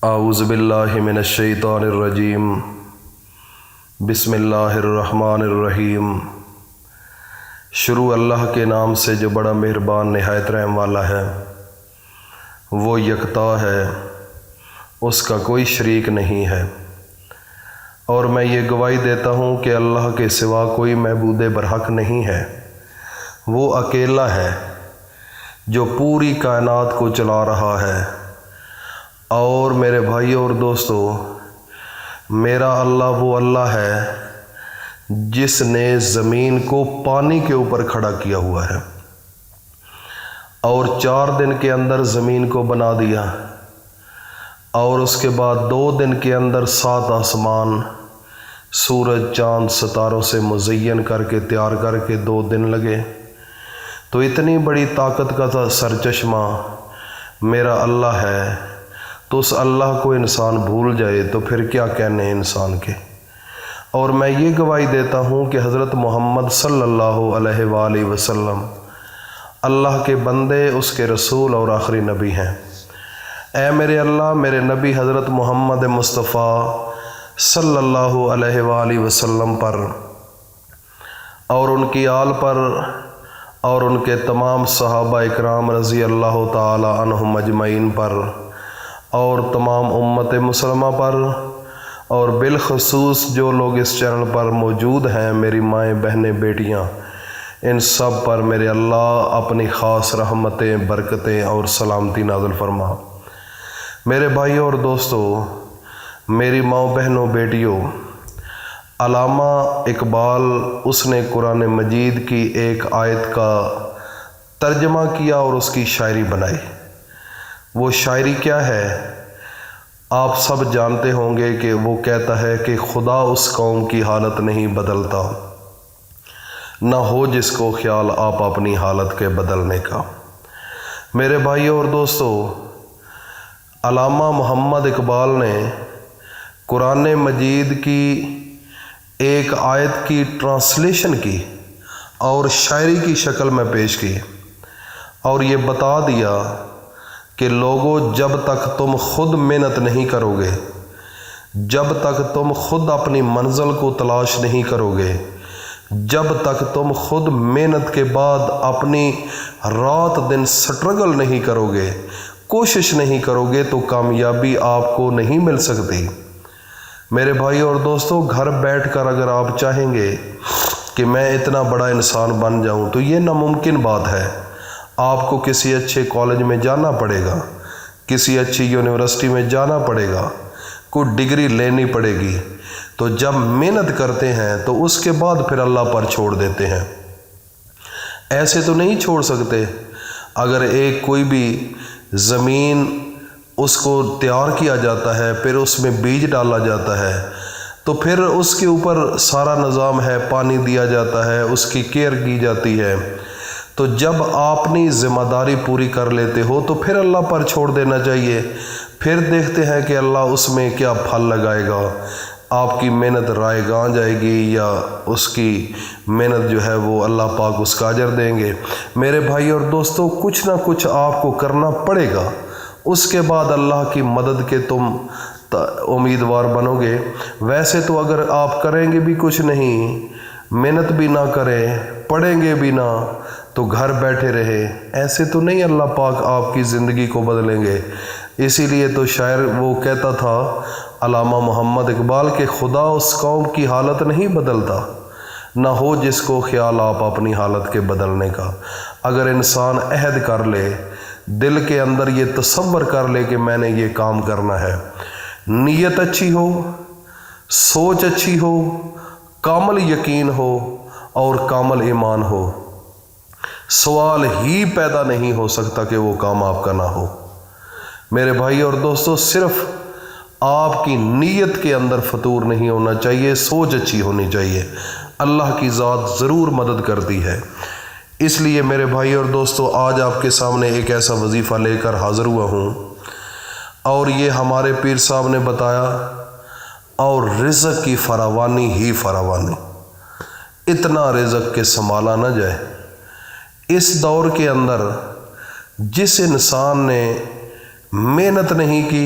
اعوذ باللہ من الشیطان الرجیم بسم اللہ الرحمن الرحیم۔ شروع اللہ کے نام سے جو بڑا مہربان نہایت رحم والا ہے۔ وہ یکتا ہے، اس کا کوئی شریک نہیں ہے، اور میں یہ گواہی دیتا ہوں کہ اللہ کے سوا کوئی معبود برحق نہیں ہے۔ وہ اکیلا ہے جو پوری کائنات کو چلا رہا ہے۔ اور میرے بھائیوں اور دوستو، میرا اللہ وہ اللہ ہے جس نے زمین کو پانی کے اوپر کھڑا کیا ہوا ہے، اور 4 دن کے اندر زمین کو بنا دیا، اور اس کے بعد 2 دن کے اندر 7 آسمان سورج چاند ستاروں سے مزین کر کے تیار کر کے 2 دن لگے۔ تو اتنی بڑی طاقت کا سرچشمہ میرا اللہ ہے، تو اس اللہ کو انسان بھول جائے تو پھر کیا کہنے انسان کے۔ اور میں یہ گواہی دیتا ہوں کہ حضرت محمد صلی اللہ علیہ وآلہ وسلم اللہ کے بندے، اس کے رسول اور آخری نبی ہیں۔ اے میرے اللہ، میرے نبی حضرت محمد مصطفیٰ صلی اللہ علیہ وآلہ وسلم پر اور ان کی آل پر اور ان کے تمام صحابہ اکرام رضی اللہ تعالی عنہم اجمعین پر اور تمام امت مسلمہ پر، اور بالخصوص جو لوگ اس چینل پر موجود ہیں، میری مائیں بہنیں بیٹیاں، ان سب پر میرے اللہ اپنی خاص رحمتیں، برکتیں اور سلامتی نازل فرما۔ میرے بھائیوں اور دوستو، میری ماؤں بہنوں بیٹیوں، علامہ اقبال اس نے قرآن مجید کی ایک آیت کا ترجمہ کیا اور اس کی شاعری بنائی۔ وہ شاعری کیا ہے؟ آپ سب جانتے ہوں گے کہ وہ کہتا ہے کہ خدا اس قوم کی حالت نہیں بدلتا، نہ ہو جس کو خیال آپ اپنی حالت کے بدلنے کا۔ میرے بھائیوں اور دوستو، علامہ محمد اقبال نے قرآن مجید کی ایک آیت کی ٹرانسلیشن کی اور شاعری کی شکل میں پیش کی، اور یہ بتا دیا کہ لوگوں، جب تک تم خود محنت نہیں کرو گے، جب تک تم خود اپنی منزل کو تلاش نہیں کرو گے، جب تک تم خود محنت کے بعد اپنی رات دن سٹرگل نہیں کرو گے، کوشش نہیں کرو گے، تو کامیابی آپ کو نہیں مل سکتی۔ میرے بھائی اور دوستو، گھر بیٹھ کر اگر آپ چاہیں گے کہ میں اتنا بڑا انسان بن جاؤں تو یہ ناممکن بات ہے۔ آپ کو کسی اچھے کالج میں جانا پڑے گا، کسی اچھی یونیورسٹی میں جانا پڑے گا، کوئی ڈگری لینی پڑے گی۔ تو جب محنت کرتے ہیں تو اس کے بعد پھر اللہ پر چھوڑ دیتے ہیں۔ ایسے تو نہیں چھوڑ سکتے۔ اگر ایک کوئی بھی زمین اس کو تیار کیا جاتا ہے، پھر اس میں بیج ڈالا جاتا ہے، تو پھر اس کے اوپر سارا نظام ہے، پانی دیا جاتا ہے، اس کی کیئر کی جاتی ہے۔ تو جب آپ اپنی ذمہ داری پوری کر لیتے ہو تو پھر اللہ پر چھوڑ دینا چاہیے۔ پھر دیکھتے ہیں کہ اللہ اس میں کیا پھل لگائے گا، آپ کی محنت رائے گاں جائے گی یا اس کی محنت جو ہے وہ اللہ پاک اس کا اجر دیں گے۔ میرے بھائی اور دوستو، کچھ نہ کچھ آپ کو کرنا پڑے گا، اس کے بعد اللہ کی مدد کے تم امیدوار بنو گے۔ ویسے تو اگر آپ کریں گے بھی کچھ نہیں، محنت بھی نہ کریں، پڑھیں گے بھی نہ، تو گھر بیٹھے رہے، ایسے تو نہیں اللہ پاک آپ کی زندگی کو بدلیں گے۔ اسی لیے تو شاعر وہ کہتا تھا، علامہ محمد اقبال، کہ خدا اس قوم کی حالت نہیں بدلتا، نہ ہو جس کو خیال آپ اپنی حالت کے بدلنے کا۔ اگر انسان عہد کر لے، دل کے اندر یہ تصور کر لے کہ میں نے یہ کام کرنا ہے، نیت اچھی ہو، سوچ اچھی ہو، کامل یقین ہو اور کامل ایمان ہو، سوال ہی پیدا نہیں ہو سکتا کہ وہ کام آپ کا نہ ہو۔ میرے بھائی اور دوستو، صرف آپ کی نیت کے اندر فتور نہیں ہونا چاہیے، سوچ اچھی ہونی چاہیے۔ اللہ کی ذات ضرور مدد کرتی ہے۔ اس لیے میرے بھائی اور دوستو، آج آپ کے سامنے ایک ایسا وظیفہ لے کر حاضر ہوا ہوں، اور یہ ہمارے پیر صاحب نے بتایا، اور رزق کی فراوانی ہی فراوانی، اتنا رزق کہ سنبھالا نہ جائے۔ اس دور کے اندر جس انسان نے محنت نہیں کی،